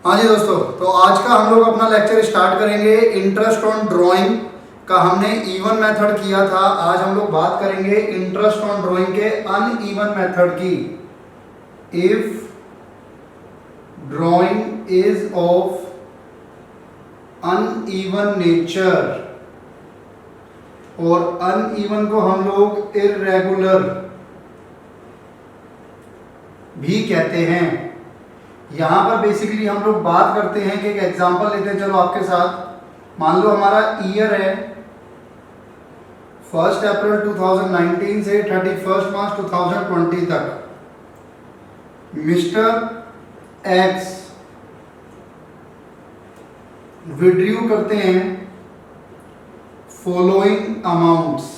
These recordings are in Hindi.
हाँ जी दोस्तों, तो आज का हम लोग अपना लेक्चर स्टार्ट करेंगे। इंटरेस्ट ऑन ड्राइंग का हमने इवन मेथड किया था। आज हम लोग बात करेंगे इंटरेस्ट ऑन ड्राइंग के अनइवन मेथड की। If drawing is of uneven nature, और अनइवन को हम लोग इर्रेगुलर भी कहते हैं। यहां पर बेसिकली हम लोग बात करते हैं कि एक एग्जांपल लेते हैं। चलो आपके साथ, मान लो हमारा ईयर है 1 अप्रैल 2019 से 31 मार्च 2020 तक। मिस्टर एक्स विड्रू करते हैं फॉलोइंग अमाउंट्स।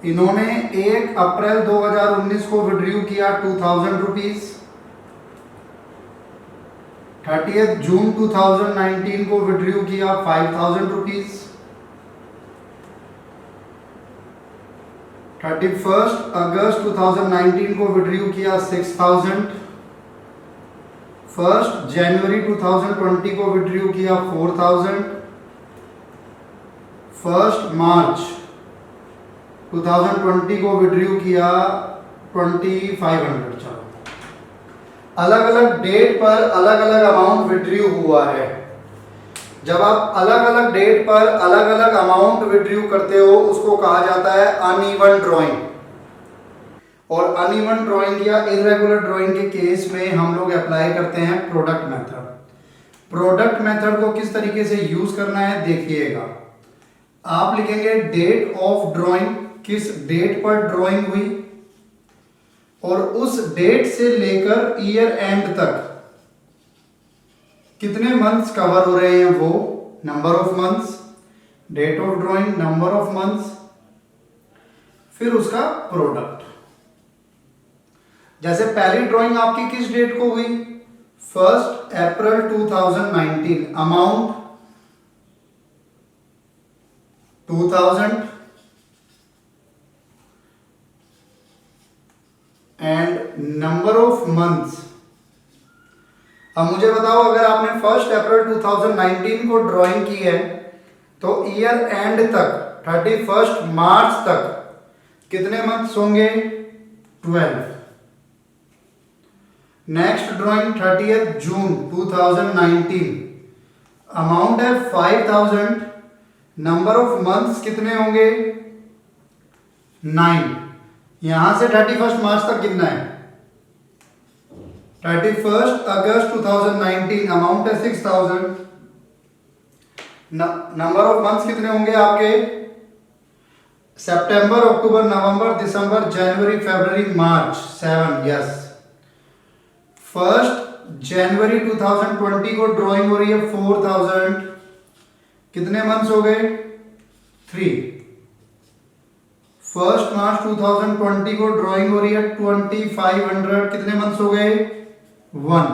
इन्होंने 1 अप्रैल 2019 को विड्रू किया 2000 रुपीज। 30 जून 2019 को विड्रू किया 5000 रुपीज। 31 अगस्त 2019 को विड्रू किया 6000। 1 जनवरी 2020 को विड्रू किया 4000। 1 मार्च 2020 को विड्रू किया 2500। चलो, अलग अलग डेट पर अलग अलग अमाउंट विड्रू हुआ है। जब आप अलग अलग डेट पर अलग अलग अमाउंट विड्रू करते हो उसको कहा जाता है अनइवन ड्राइंग। और अनइवन ड्राइंग या इर्रेगुलर ड्राइंग के केस में हम लोग अप्लाई करते हैं प्रोडक्ट मेथड। प्रोडक्ट मेथड को किस तरीके से यूज करना है देखिएगा। आप लिखेंगे डेट ऑफ ड्राइंग, किस डेट पर ड्राइंग हुई, और उस डेट से लेकर ईयर एंड तक कितने मंथ्स कवर हो रहे हैं, वो number of months, date of drawing, number of months, फिर उसका प्रोडक्ट। जैसे पहली ड्राइंग आपकी किस डेट को हुई, 1 अप्रैल 2019, amount 2000 and number of months. अब मुझे बताओ, अगर आपने 1 अप्रैल 2019 को ड्राइंग की है तो ईयर एंड तक 31 मार्च तक कितने मंथ्स होंगे, 12। नेक्स्ट ड्राइंग 30 जून 2019, अमाउंट है 5000, नंबर ऑफ मंथ्स कितने होंगे, 9। यहां से 31 मार्च तक कितना है, 31 अगस्त 2019, अमाउंट है 6000, नंबर ऑफ मंथ्स कितने होंगे आपके, सितंबर, अक्टूबर, नवंबर, दिसंबर, जनवरी, फरवरी, मार्च, 7। यस, 1 जनवरी 2020 को ड्राइंग हो रही है 4000, कितने मंथ्स हो गए, 3। 1 मार्च 2020 को ड्राइंग हो रही है 2500, कितने मंथ्स हो गए, 1।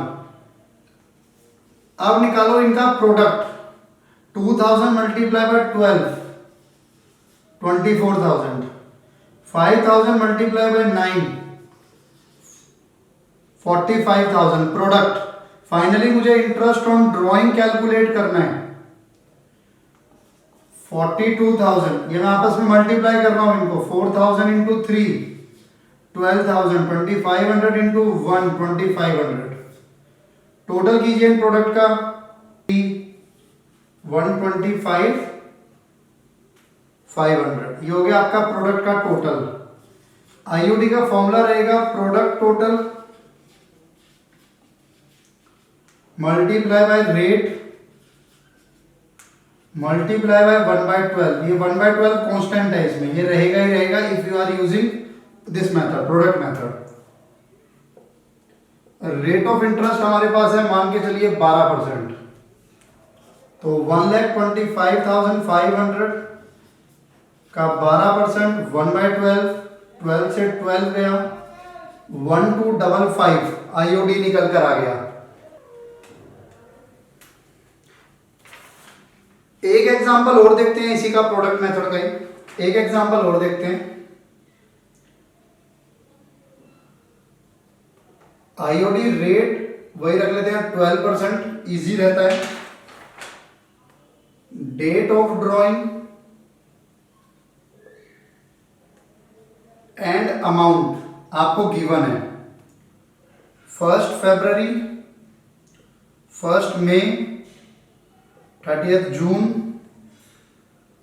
अब निकालो इनका product. 2000 multiply by 12, 24000। 5000 multiply by 9, 45000 product. Finally मुझे इंटरेस्ट ऑन ड्राइंग कैलकुलेट करना है 42,000। ये मैं आपस में मल्टीप्लाई कर रहा हूं इनको, 4000 इंटू 3 12,000, 2500 इंटू 1 2500। टोटल कीजिए इन प्रोडक्ट का 125 500। ये हो गया आपका प्रोडक्ट का टोटल। आईयूडी का फॉर्मूला रहेगा product total multiply by rate multiply by 1/12। ये 1/12 कांस्टेंट है, इसमें ये रहेगा ही रहेगा if you are using this method, product method. Rate of interest हमारे पास है, मान के चलिए 12%, तो 1,25,500 का 12% 1/12, 12 से 12 गया 1255, आईओडी निकल कर आ गया। एक एग्जांपल और देखते हैं इसी का, प्रोडक्ट मेथड का ही एक एग्जांपल और देखते हैं। आईओडी रेट वही रख लेते हैं 12%, इजी रहता है। Date of drawing and amount आपको गिवन है 1 फरवरी, 1 मई, 30 जून,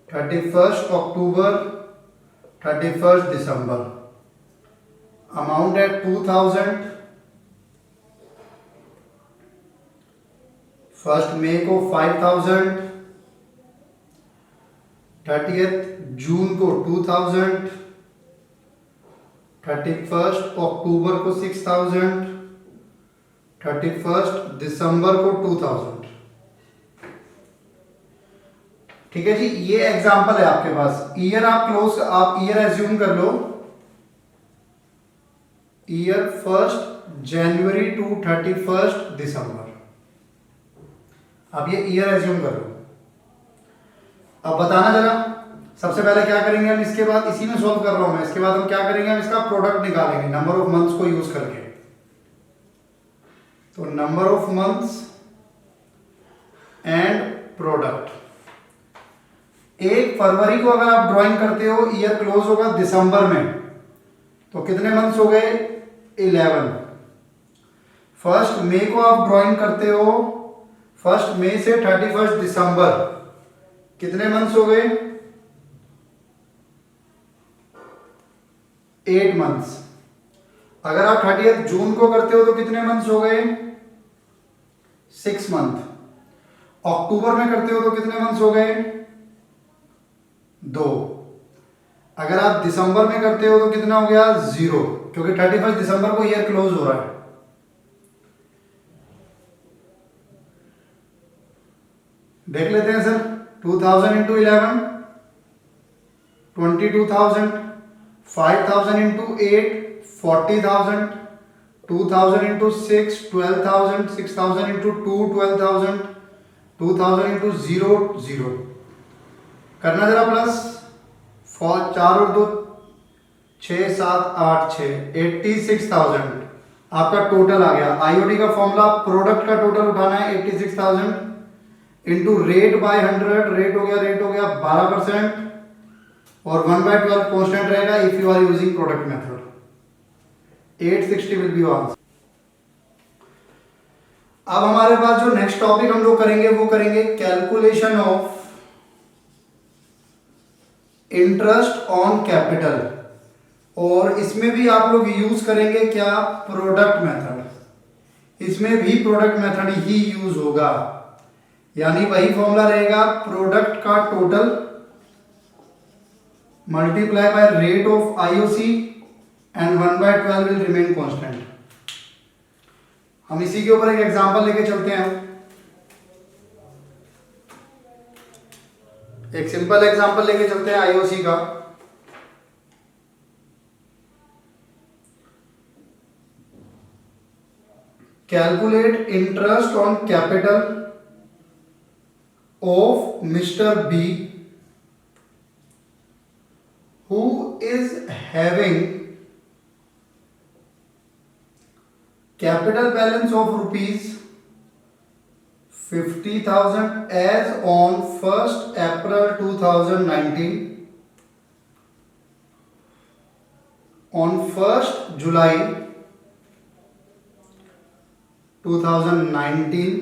31 अक्टूबर, 31 दिसंबर। अमाउंट है 2000। 1 मई को 5000, 30 जून को 2000, 31 अक्टूबर को 6000, 31 दिसंबर को 2000। ठीक है जी, ये एग्जांपल है आपके पास। ईयर आप ईयर एज्यूम कर लो, ईयर 1 जनवरी टू 31 दिसंबर। अब ये ईयर एज्यूम कर लो। अब बताना जरा, सबसे पहले क्या करेंगे हम, इसके बाद इसी में सॉल्व कर रहा हूं मैं, इसके बाद हम क्या करेंगे, हम इसका प्रोडक्ट निकालेंगे नंबर ऑफ मंथ्स को यूज करके। तो number of months and product. 1 फरवरी को अगर आप ड्राइंग करते हो, ईयर क्लोज होगा दिसंबर में, तो कितने मंथ्स हो गए, 11। 1 मई को आप ड्राइंग करते हो, 1 मई से 31 दिसंबर, कितने मंथ्स हो गए, 8 मंथ्स। अगर आप 30 जून को करते हो तो कितने मंथ्स हो गए, 6 मंथ। अक्टूबर में करते हो तो कितने मंथ्स हो गए, 2। अगर आप दिसंबर में करते हो तो कितना हो गया, 0, क्योंकि 31 दिसंबर को ईयर क्लोज हो रहा है। देख लेते हैं sir, 2000 into 11 22,000, 5000 into 8 40,000, 2000 into 6 12,000, 6000 into 2 12,000, 2000 into 0 0। करना जरा प्लस, 4 और 2 6 7 8 6 86,000 आपका टोटल आ गया। आईओडी का फॉर्मूला, प्रोडक्ट का टोटल उठाना है 86,000 इंटू रेट बाय 100, रेट हो गया 12%, और 1/12 कांस्टेंट रहेगा if you are using product method. 860 will be your answer. अब हमारे पास जो नेक्स्ट टॉपिक हम लोग करेंगे वो करेंगे calculation of interest on capital, और इसमें भी आप लोग यूज करेंगे क्या, प्रोडक्ट मेथड। इसमें भी प्रोडक्ट मेथड ही यूज होगा, यानी वही फॉर्मूला रहेगा, प्रोडक्ट का total multiply by rate of IOC and 1/12 will remain constant. हम इसी के ऊपर एक एग्जांपल लेके चलते हैं। एक सिंपल एग्जांपल लेके चलते हैं आईओसी का। Calculate interest on capital of mister B who is having capital balance of rupees 50,000 as on 1st April 2019, on 1st July 2019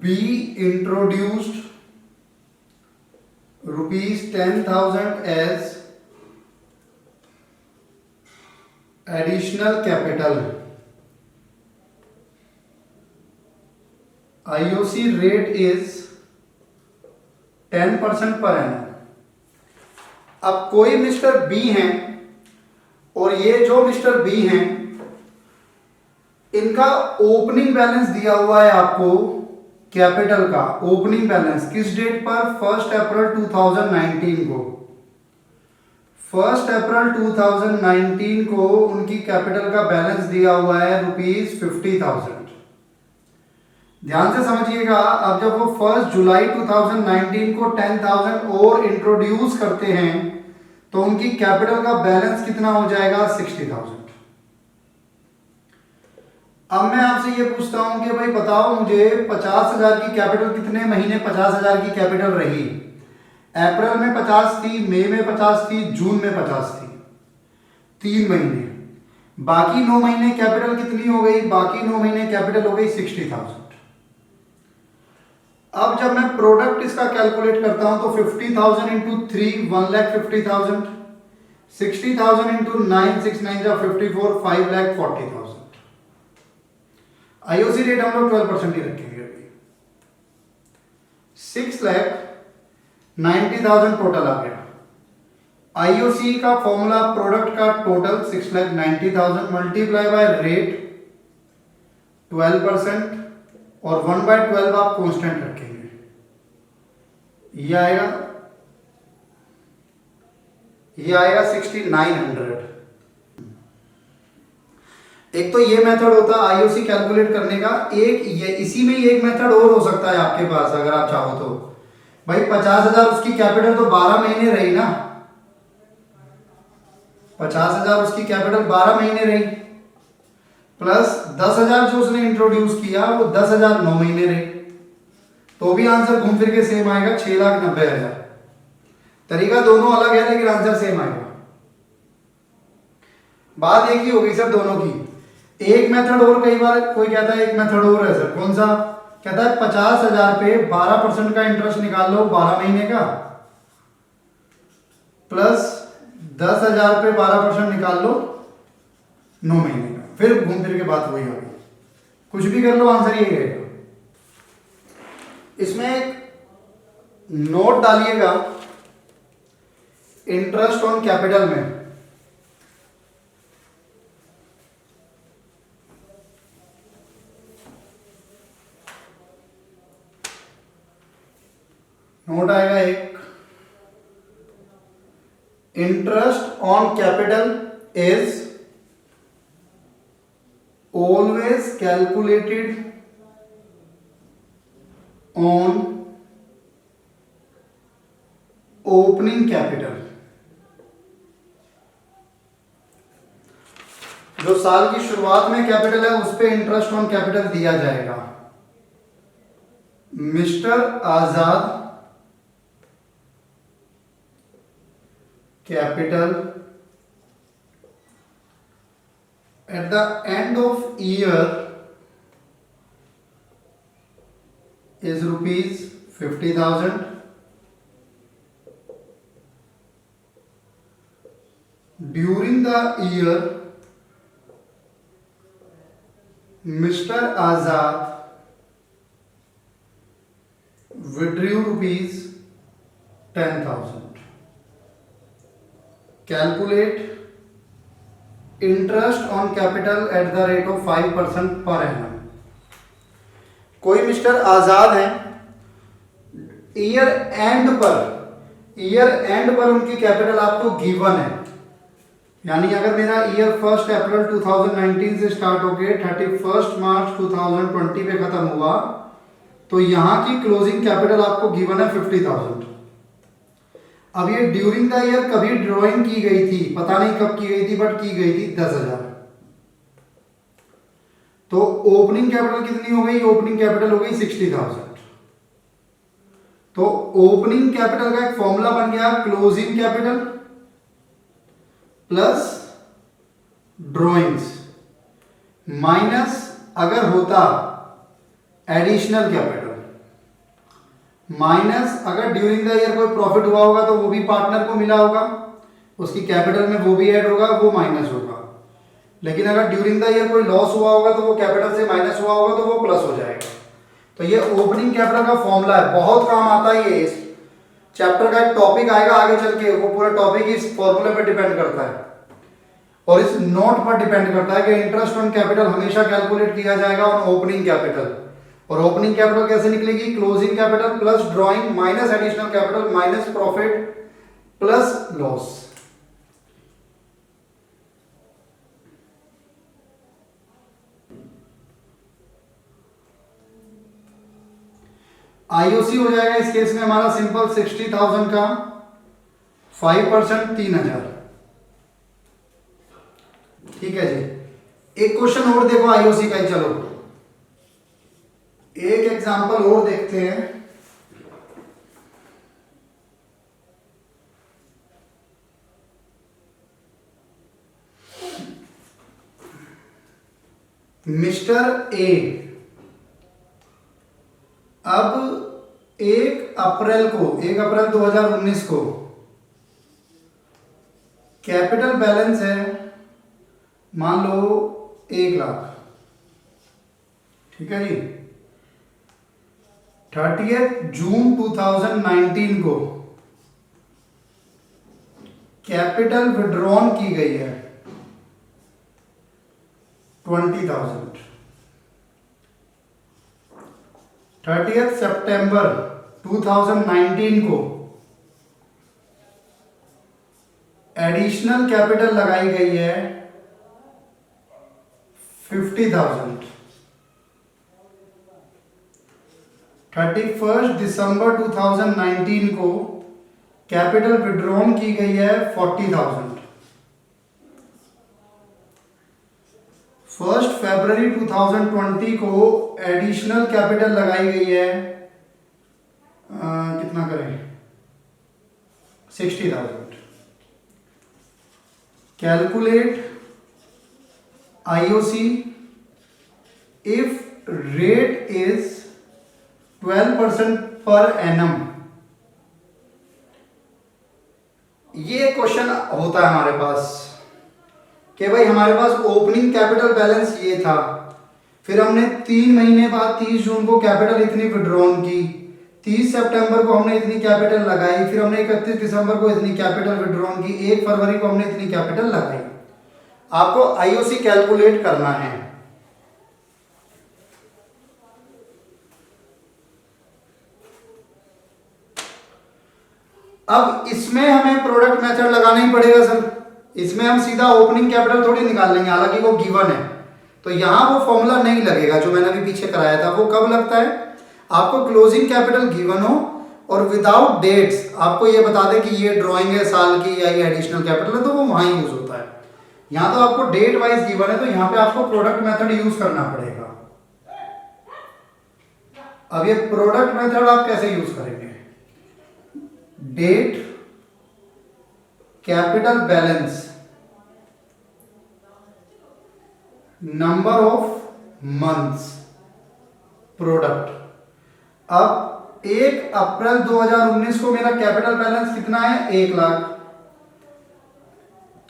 B introduced rupees 10,000 as additional capital. IOC rate is 10% per annum. अब कोई मिस्टर बी हैं, और ये जो मिस्टर बी हैं इनका ओपनिंग बैलेंस दिया हुआ है आपको, कैपिटल का ओपनिंग बैलेंस किस डेट पर, 1 अप्रैल 2019 को। 1 अप्रैल 2019 को उनकी कैपिटल का बैलेंस दिया हुआ है रुपीज 50,000। ध्यान से समझिएगा, अब जब वो 1 जुलाई 2019 को 10,000 और इंट्रोड्यूस करते हैं तो उनकी कैपिटल का बैलेंस कितना हो जाएगा, 60,000। अब मैं आपसे ये पूछता हूं कि भाई बताओ मुझे 50,000 की कैपिटल कितने महीने 50,000 की कैपिटल रही? अप्रैल में 50 थी, मई में 50 थी, जून में 50 थी, 3 महीने। बाकी 9 महीने कैपिटल कितनी हो गई? बाकी 9 महीने कैपिटल हो गई 60,000। अब जब मैं प्रोडक्ट इसका कैलकुलेट करता हूं तो 50,000 इंटू 3 1,50,000, 60,000 इंटू 9 6 9 जा 54 5,40,000। आईओसी रेट हम लोग 12% ही रखेंगे अभी। 6,90,000 टोटल आ गया। आईओसी का फॉर्मूला प्रोडक्ट का टोटल 6,90,000 मल्टीप्लाई बाय रेट 12% और 1/12 आप कांस्टेंट रखेंगे। ये आएगा 6,900। एक तो ये मेथड होता है आईओसी कैलकुलेट करने का। एक ये इसी में ही एक मेथड और हो सकता है आपके पास अगर आप चाहो तो। भाई 50,000 उसकी कैपिटल तो 12 महीने रही ना, 50,000 उसकी कैपिटल 12 महीने रही, प्लस 10,000 जो उसने इंट्रोड्यूस किया वो 10,000 9 महीने रही, तो भी आंसर घूम फिर के सेम आएगा 6,90,000। तरीका दोनों अलग है लेकिन आंसर सेम आएगा। बात एक ही होगी सर दोनों की। एक मेथड और, कई बार कोई कहता है एक मेथड और है सर, कौन सा? कहता है 50,000 पे 12% का इंटरेस्ट निकाल लो 12 महीने का, प्लस 10,000 पे 12% निकाल लो 9 महीने का। फिर घूम फिर के बात वही होगी, कुछ भी कर लो आंसर यही रहेगा। इसमें एक नोट डालिएगा इंटरेस्ट ऑन कैपिटल में। नोट आएगा एक, interest on capital is always calculated on opening capital. जो साल की शुरुआत में कैपिटल है उस पे इंटरेस्ट ऑन कैपिटल दिया जाएगा। Mister Azad capital at the end of year is rupees 50,000. During the year Mr. Azad withdrew rupees 10,000. Calculate interest on capital at the rate of 5% per annum. कोई मिस्टर आजाद हैं, ईयर एंड पर उनकी कैपिटल आपको गिवन है। यानी अगर मेरा ईयर 1 अप्रैल 2019 से स्टार्ट होकर 31 मार्च 2020 पे खत्म हुआ तो यहां की क्लोजिंग कैपिटल आपको गिवन है 50,000। अब ये ड्यूरिंग द ईयर कभी ड्राइंग की गई थी, पता नहीं कब की गई थी, बट की गई थी 10,000। तो ओपनिंग कैपिटल कितनी हो गई? ओपनिंग कैपिटल हो गई 60,000। तो ओपनिंग कैपिटल का एक फॉर्मूला बन गया, closing capital plus drawings minus अगर होता एडिशनल कैपिटल, माइनस अगर ड्यूरिंग द ईयर कोई प्रॉफिट हुआ होगा तो वो भी पार्टनर को मिला होगा, उसकी कैपिटल में वो भी ऐड होगा, वो माइनस होगा। लेकिन अगर ड्यूरिंग द ईयर कोई लॉस हुआ होगा तो वो कैपिटल से माइनस हुआ होगा तो वो प्लस हो जाएगा। तो ये ओपनिंग कैपिटल का फॉर्मूला है, बहुत काम आता है ये। इस चैप्टर का एक टॉपिक आएगा आगे चल के, वो पूरा टॉपिक इस फॉर्मूले पर डिपेंड करता है और इस नोट पर डिपेंड करता है कि इंटरेस्ट ऑन कैपिटल हमेशा कैलकुलेट किया जाएगा ऑन ओपनिंग कैपिटल। और ओपनिंग कैपिटल कैसे निकलेगी? Closing capital plus drawing minus additional capital minus profit plus loss. IOC हो जाएगा इस केस में हमारा सिंपल 60,000 का 5% 3,000। ठीक है जी, एक क्वेश्चन और देखो आईओसी का ही, चलो एक एग्जांपल और देखते हैं। मिस्टर ए अब 1 अप्रैल 2019 को कैपिटल बैलेंस है मान लो 1 लाख, ठीक है जी। 30 जून 2019 को कैपिटल विड्रॉन की गई है 20,000। 30 सितंबर 2019 को एडिशनल कैपिटल लगाई गई है 50,000। 31 दिसंबर 2019 को कैपिटल विड्रॉन की गई है 40,000। 1 फरवरी 2020 को एडिशनल कैपिटल लगाई गई है कितना करें 60,000। Calculate IOC if rate is 12% per annum. ये क्वेश्चन होता है हमारे पास कि भाई हमारे पास ओपनिंग कैपिटल बैलेंस ये था, फिर हमने 3 महीने बाद 30 जून को कैपिटल इतनी विड्रॉन की, 30 सितंबर को हमने इतनी कैपिटल लगाई, फिर हमने 31 दिसंबर को इतनी कैपिटल विड्रॉन की, 1 फरवरी को हमने इतनी कैपिटल लगाई। आपको आईओसी कैलकुलेट करना है। अब इसमें हमें प्रोडक्ट मेथड लगाना ही पड़ेगा सर, इसमें हम सीधा ओपनिंग कैपिटल थोड़ी निकाल लेंगे, हालांकि वो गिवन है तो यहां वो फॉर्मूला नहीं लगेगा जो मैंने अभी पीछे कराया था। वो कब लगता है, आपको क्लोजिंग कैपिटल गिवन हो और विदाउट डेट्स आपको ये बता दे कि ये ड्राइंग है साल की या ये एडिशनल कैपिटल है, तो वो वहां यूज होता है। यहां तो आपको डेट वाइज गिवन है तो यहां पे आपको प्रोडक्ट मेथड यूज करना पड़ेगा। अब ये प्रोडक्ट मेथड आप कैसे यूज करेंगे, debt capital balance number of months product. अब 1 अप्रैल 2019 को मेरा कैपिटल बैलेंस कितना है 1 लाख।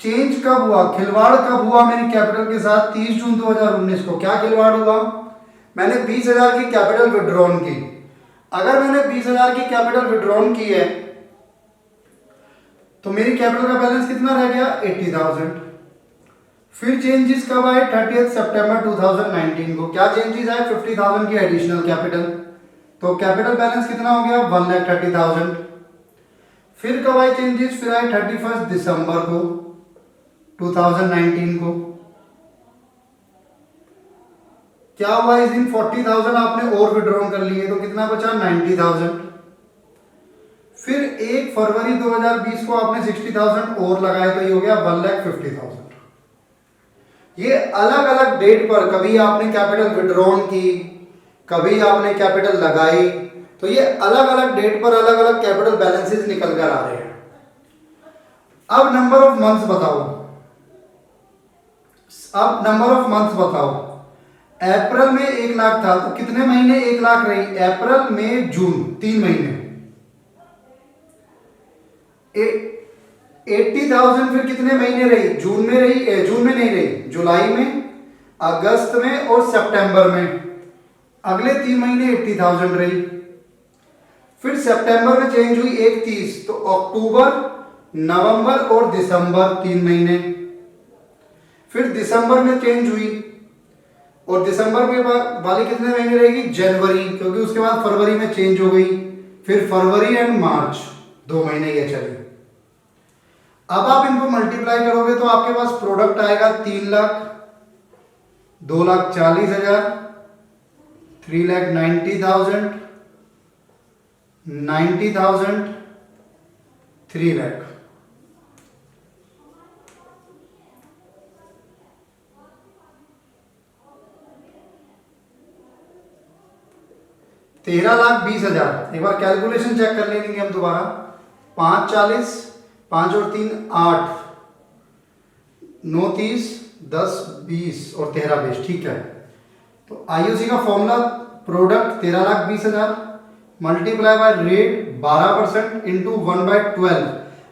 चेंज कब हुआ, खिलवाड़ कब हुआ मेरी कैपिटल के साथ 30 जून 2019 को। क्या खिलवाड़ हुआ, मैंने 20,000 की कैपिटल विड्रॉन की। अगर मैंने 20,000 की कैपिटल विड्रॉन की है तो मेरी कैपिटल का बैलेंस कितना रह गया 80,000। फिर चेंजेस कब आए 30 सितंबर 2019 को। क्या चेंजेस आए 50,000 की एडिशनल कैपिटल, तो कैपिटल बैलेंस कितना हो गया 1,30,000। फिर कब आए चेंजेस, फिर आए 31 दिसंबर को 2019 को। क्या हुआ इस दिन 40,000 आपने और विड्रॉन कर लिए तो कितना बचा 90,000। फिर 1 फरवरी 2020 को आपने 60,000 और लगाए तो ये हो गया 1,50,000। ये अलग अलग डेट पर कभी आपने कैपिटल विड्रॉन की, कभी आपने कैपिटल लगाई, तो ये अलग अलग डेट पर अलग अलग कैपिटल बैलेंसेस निकल कर आ रहे हैं। अब नंबर ऑफ मंथ्स बताओ, अप्रैल में 1 लाख था तो कितने महीने 1 लाख रही, अप्रैल मई जून 3 महीने। 80,000 फिर कितने महीने रही, जून में नहीं रही, जुलाई में, अगस्त में और सितंबर में। अगले 3 महीने 80,000 रही। फिर सितंबर में चेंज हुई 31, तो अक्टूबर, नवंबर और दिसंबर 3 महीने। फिर दिसंबर में चेंज हुई और दिसंबर में वाली कितने महीने रहेगी जनवरी, क्योंकि उसके बाद फरवरी में चेंज हो गई। फिर फरवरी एंड मार्च 2 महीने ये चली। अब आप इनको मल्टीप्लाई करोगे तो आपके पास प्रोडक्ट आएगा 3 लाख, 2,40,000, 3,90,000, 90,000, 3 लाख। 13,20,000। एक बार कैलकुलेशन चेक कर लेंगे हम दोबारा। 5 40, 5 और 3 8, 9 30, 10 20 और 13 20। ठीक है, तो आईओसी का formula product 13,20,000 multiply by rate 12% into 1/12।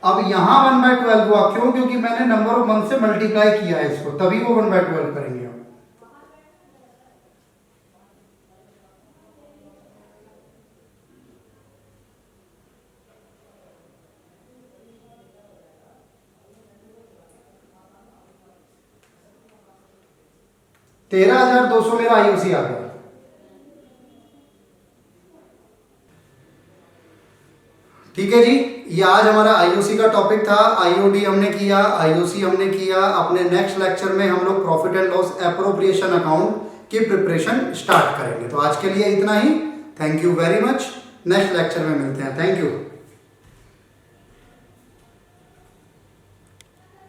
अब यहाँ 1/12 हुआ, क्यों? क्योंकि मैंने नंबर ऑफ मंथ से मल्टीप्लाई किया है इसको, तभी वो 1/12 करेंगे हम। $13,200 मेरा आईओसी आ गया। ठीक है जी, ये आज हमारा आईओसी का टॉपिक था। आईओडी हमने किया, आईओसी हमने किया। अपने नेक्स्ट लेक्चर में हम लोग profit and loss appropriation account की प्रिपरेशन स्टार्ट करेंगे। तो आज के लिए इतना ही। Thank you very much. Next lecture में मिलते हैं। Thank you.